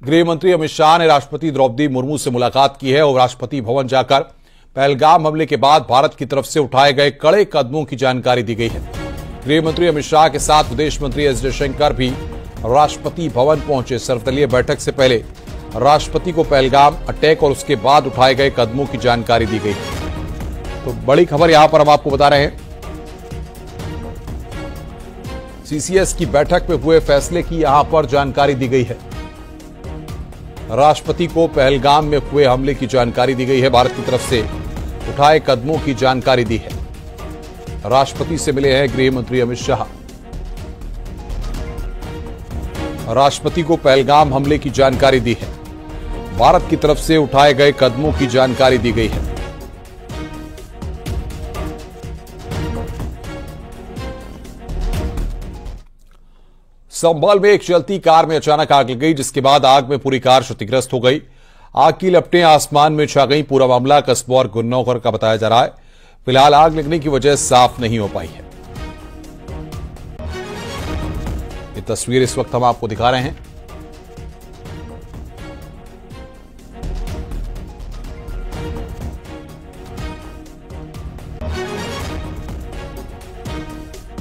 गृह मंत्री अमित शाह ने राष्ट्रपति द्रौपदी मुर्मू से मुलाकात की है और राष्ट्रपति भवन जाकर पहलगाम हमले के बाद भारत की तरफ से उठाए गए कड़े कदमों की जानकारी दी गई है। गृह मंत्री अमित शाह के साथ विदेश मंत्री एस जयशंकर भी राष्ट्रपति भवन पहुंचे। सर्वदलीय बैठक से पहले राष्ट्रपति को पहलगाम अटैक और उसके बाद उठाए गए कदमों की जानकारी दी गई। तो बड़ी खबर यहां पर हम आपको बता रहे हैं, सीसीएस की बैठक में हुए फैसले की यहां पर जानकारी दी गई है। राष्ट्रपति को पहलगाम में हुए हमले की जानकारी दी गई है। भारत की तरफ से उठाए कदमों की जानकारी दी है। राष्ट्रपति से मिले हैं गृह मंत्री अमित शाह। राष्ट्रपति को पहलगाम हमले की जानकारी दी है। भारत की तरफ से उठाए गए कदमों की जानकारी दी गई है। संभल में एक चलती कार में अचानक आग लग गई, जिसके बाद आग में पूरी कार क्षतिग्रस्त हो गई। आग की लपटें आसमान में छा गई। पूरा मामला कस्बा और गुन्नौर का बताया जा रहा है। फिलहाल आग लगने की वजह साफ नहीं हो पाई है। ये तस्वीर इस वक्त हम आपको दिखा रहे हैं।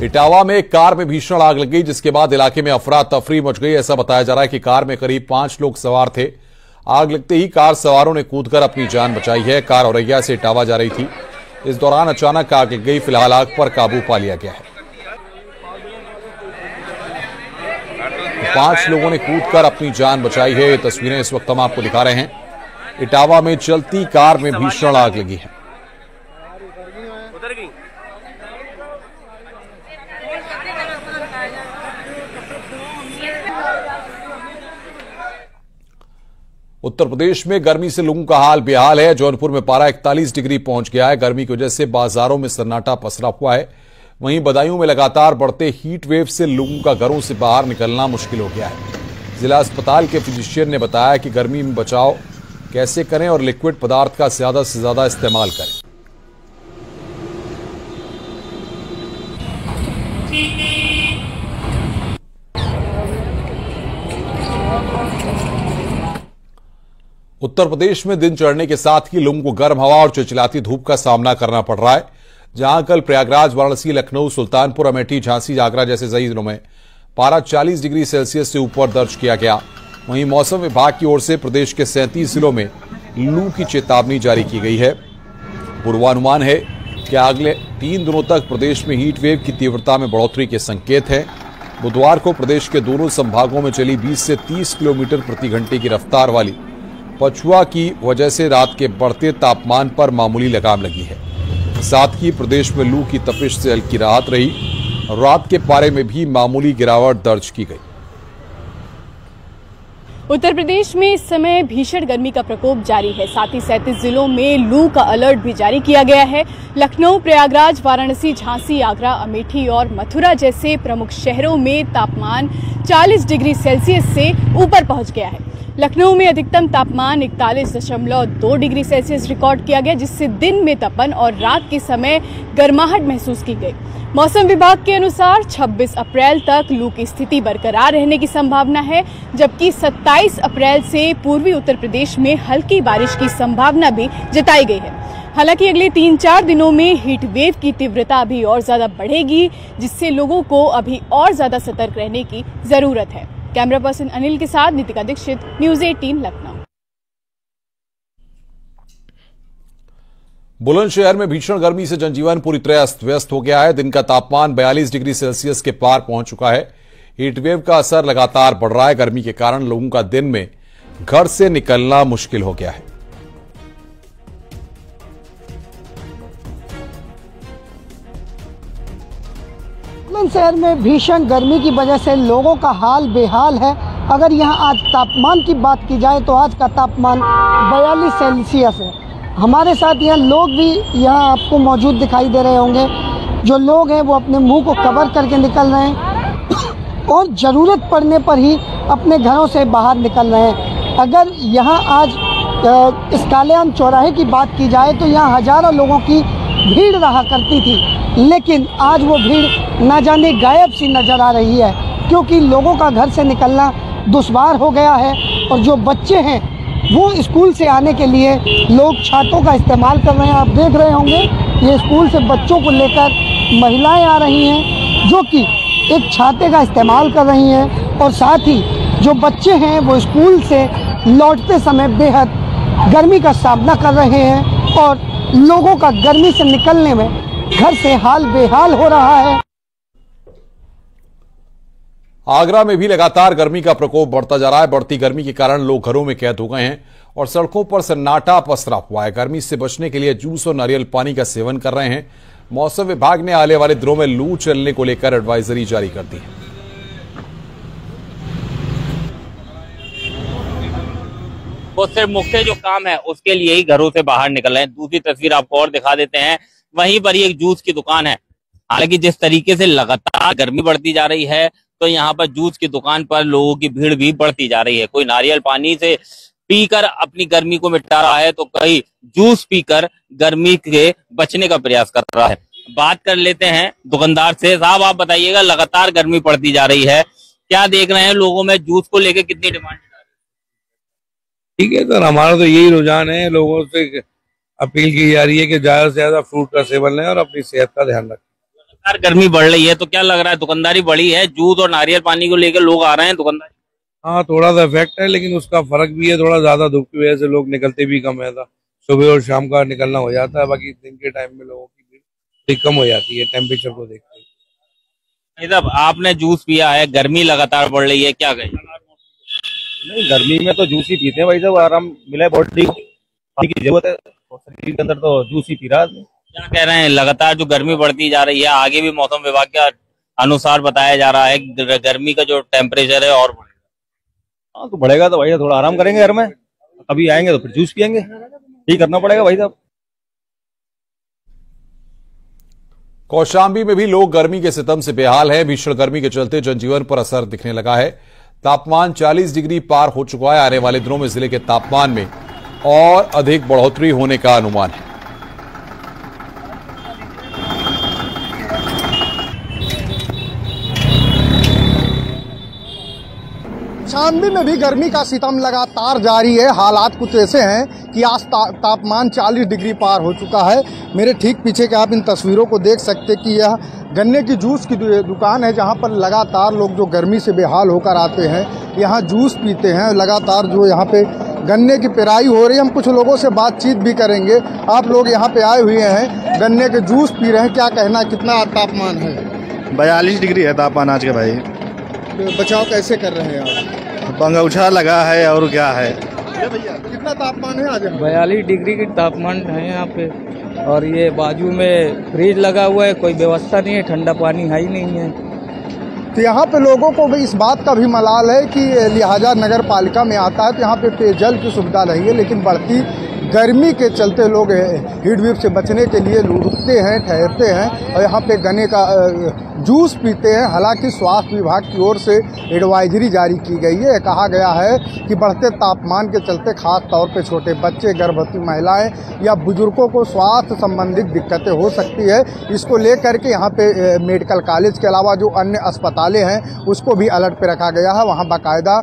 इटावा में एक कार में भीषण आग लग गई, जिसके बाद इलाके में अफरा तफरी मच गई। ऐसा बताया जा रहा है कि कार में करीब 5 लोग सवार थे। आग लगते ही कार सवारों ने कूदकर अपनी जान बचाई है। कार औरैया से इटावा जा रही थी। इस दौरान अचानक आग लग गई। फिलहाल आग पर काबू पा लिया गया है। 5 लोगों ने कूदकर अपनी जान बचाई है। ये तस्वीरें इस वक्त हम आपको दिखा रहे हैं। इटावा में चलती कार में भीषण आग लगी है। उत्तर प्रदेश में गर्मी से लोगों का हाल बेहाल है। जौनपुर में पारा 41 डिग्री पहुंच गया है। गर्मी की वजह से बाजारों में सन्नाटा पसरा हुआ है। वहीं बदायूं में लगातार बढ़ते हीट वेव से लोगों का घरों से बाहर निकलना मुश्किल हो गया है। जिला अस्पताल के फिजिशियन ने बताया कि गर्मी में बचाव कैसे करें और लिक्विड पदार्थ का ज्यादा से ज्यादा इस्तेमाल करें। उत्तर प्रदेश में दिन चढ़ने के साथ ही लोगों को गर्म हवा और चिलचिलाती धूप का सामना करना पड़ रहा है। जहां कल प्रयागराज, वाराणसी, लखनऊ, सुल्तानपुर, अमेठी, झांसी, आगरा जैसे कई जिलों में पारा 40 डिग्री सेल्सियस से ऊपर दर्ज किया गया। वहीं मौसम विभाग की ओर से प्रदेश के 37 जिलों में लू की चेतावनी जारी की गई है। पूर्वानुमान है कि अगले 3 दिनों तक प्रदेश में हीट वेव की तीव्रता में बढ़ोतरी के संकेत हैं। बुधवार को प्रदेश के दोनों संभागों में चली 20 से 30 किलोमीटर प्रति घंटे की रफ्तार वाली पछुआ की वजह से रात के बढ़ते तापमान पर मामूली लगाम लगी है। साथ ही प्रदेश में लू की तपिश से हल्की राहत रही। रात के पारे में भी मामूली गिरावट दर्ज की गई। उत्तर प्रदेश में इस समय भीषण गर्मी का प्रकोप जारी है। साथ ही 37 जिलों में लू का अलर्ट भी जारी किया गया है। लखनऊ, प्रयागराज, वाराणसी, झांसी, आगरा, अमेठी और मथुरा जैसे प्रमुख शहरों में तापमान 40 डिग्री सेल्सियस से ऊपर पहुंच गया है। लखनऊ में अधिकतम तापमान 41.2 डिग्री सेल्सियस रिकॉर्ड किया गया, जिससे दिन में तपन और रात के समय गर्माहट महसूस की गई। मौसम विभाग के अनुसार 26 अप्रैल तक लू की स्थिति बरकरार रहने की संभावना है, जबकि 27 अप्रैल से पूर्वी उत्तर प्रदेश में हल्की बारिश की संभावना भी जताई गई है। हालांकि अगले 3-4 दिनों में हीट वेव की तीव्रता अभी और ज्यादा बढ़ेगी, जिससे लोगों को अभी और ज्यादा सतर्क रहने की जरूरत है। कैमरा पर्सन अनिल के साथ नितिका दीक्षित, न्यूज़ 18 लखनऊ। बुलंदशहर में भीषण गर्मी से जनजीवन पूरी तरह अस्त व्यस्त हो गया है। दिन का तापमान 42 डिग्री सेल्सियस के पार पहुंच चुका है। हीटवेव का असर लगातार बढ़ रहा है। गर्मी के कारण लोगों का दिन में घर से निकलना मुश्किल हो गया है। बुलंदशहर में भीषण गर्मी की वजह से लोगों का हाल बेहाल है। अगर यहाँ आज तापमान की बात की जाए तो आज का तापमान 42 सेल्सियस है। हमारे साथ यहाँ लोग भी यहाँ आपको मौजूद दिखाई दे रहे होंगे। जो लोग हैं वो अपने मुंह को कवर करके निकल रहे हैं और ज़रूरत पड़ने पर ही अपने घरों से बाहर निकल रहे हैं। अगर यहाँ आज इस कालेआम चौराहे की बात की जाए तो यहाँ हज़ारों लोगों की भीड़ रहा करती थी, लेकिन आज वो भीड़ न जाने गायब सी नज़र आ रही है, क्योंकि लोगों का घर से निकलना दुश्वार हो गया है। और जो बच्चे हैं वो स्कूल से आने के लिए लोग छातों का इस्तेमाल कर रहे हैं। आप देख रहे होंगे ये स्कूल से बच्चों को लेकर महिलाएं आ रही हैं जो कि एक छाते का इस्तेमाल कर रही हैं। और साथ ही जो बच्चे हैं वो स्कूल से लौटते समय बेहद गर्मी का सामना कर रहे हैं और लोगों का गर्मी से निकलने में घर से हाल बेहाल हो रहा है। आगरा में भी लगातार गर्मी का प्रकोप बढ़ता जा रहा है। बढ़ती गर्मी के कारण लोग घरों में कैद हो गए हैं और सड़कों पर सन्नाटा पसरा हुआ है। गर्मी से बचने के लिए जूस और नारियल पानी का सेवन कर रहे हैं। मौसम विभाग ने आने वाले दिनों में लू चलने को लेकर एडवाइजरी जारी कर दी है। वो सिर्फ मुख्य जो काम है उसके लिए ही घरों से बाहर निकल रहे हैं। दूसरी तस्वीर आपको और दिखा देते हैं, वहीं पर ही एक जूस की दुकान है। हालांकि जिस तरीके से लगातार गर्मी बढ़ती जा रही है तो यहाँ पर जूस की दुकान पर लोगों की भीड़ भी बढ़ती जा रही है। कोई नारियल पानी से पीकर अपनी गर्मी को मिटा रहा है तो कहीं जूस पीकर गर्मी के बचने का प्रयास कर रहा है। बात कर लेते हैं दुकानदार से। साहब आप बताइएगा, लगातार गर्मी बढ़ती जा रही है, क्या देख रहे हैं लोगों में जूस को लेकर कितनी डिमांड? ठीक है सर, हमारा तो यही रुझान है, लोगों से अपील की जा रही है कि ज्यादा से ज्यादा फ्रूट का सेवन लें और अपनी सेहत का ध्यान रखें। लगातार गर्मी बढ़ रही है तो क्या लग रहा है, दुकानदारी बढ़ी है? जूस और नारियल पानी को लेकर लोग आ रहे हैं दुकानदारी? हाँ, थोड़ा सा इफेक्ट है, लेकिन उसका फर्क भी है। थोड़ा ज्यादा धूप की वजह से लोग निकलते भी कम है। सुबह और शाम का निकलना हो जाता है, बाकी दिन के टाइम में लोगों की भीड़ कम हो जाती है टेम्परेचर को देखते हुए। आपने जूस पिया है, गर्मी लगातार बढ़ रही है, क्या कहें? नहीं, गर्मी में तो जूस ही पीते हैं भाई साहब, आराम मिला है बॉडी को, पानी की जरूरत है शरीर के अंदर, तो जूस ही पी रहा है। क्या कह रहे हैं, लगातार जो गर्मी बढ़ती जा रही है, आगे भी मौसम विभाग के अनुसार बताया जा रहा है गर्मी का जो टेम्परेचर है और बढ़ेगा। हाँ तो बढ़ेगा तो भाई थोड़ा आराम करेंगे घर में, अभी आएंगे तो फिर जूस पियेंगे, यही करना पड़ेगा भाई साहब। कौशाम्बी में भी लोग गर्मी के सितम से बेहाल है। भीषण गर्मी के चलते जनजीवन पर असर दिखने लगा है। तापमान 40 डिग्री पार हो चुका है। आने वाले दिनों में जिले के तापमान में और अधिक बढ़ोतरी होने का अनुमान है। कौशाम्बी में भी गर्मी का सितम लगातार जारी है। हालात कुछ ऐसे हैं कि आज तापमान 40 डिग्री पार हो चुका है। मेरे ठीक पीछे के आप इन तस्वीरों को देख सकते कि यह गन्ने की जूस की दुकान है, जहां पर लगातार लोग जो गर्मी से बेहाल होकर आते हैं यहां जूस पीते हैं। लगातार जो यहां पे गन्ने की पेराई हो रही है। हम कुछ लोगों से बातचीत भी करेंगे। आप लोग यहां पे आए हुए हैं, गन्ने के जूस पी रहे हैं, क्या कहना, कितना तापमान है? 42 डिग्री है तापमान आज के भाई। बचाव कैसे कर रहे हैं आप? पंखा लगा है और क्या है। भैया कितना तापमान है आज? 42 डिग्री की तापमान है यहाँ पे, और ये बाजू में फ्रिज लगा हुआ है, कोई व्यवस्था नहीं है, ठंडा पानी है ही नहीं है। तो यहाँ पे लोगों को भी इस बात का भी मलाल है कि लिहाजा नगर पालिका में आता है तो यहाँ पे पेयजल की सुविधा नहीं है, लेकिन बढ़ती गर्मी के चलते लोग हीट वेव से बचने के लिए रुकते हैं, ठहरते हैं और यहाँ पे गन्ने का जूस पीते हैं। हालांकि स्वास्थ्य विभाग की ओर से एडवाइजरी जारी की गई है। कहा गया है कि बढ़ते तापमान के चलते खास तौर पे छोटे बच्चे, गर्भवती महिलाएं या बुजुर्गों को स्वास्थ्य संबंधित दिक्कतें हो सकती है। इसको लेकर के यहाँ पे मेडिकल कॉलेज के अलावा जो अन्य अस्पतालें हैं उसको भी अलर्ट पे रखा गया है। वहाँ बाकायदा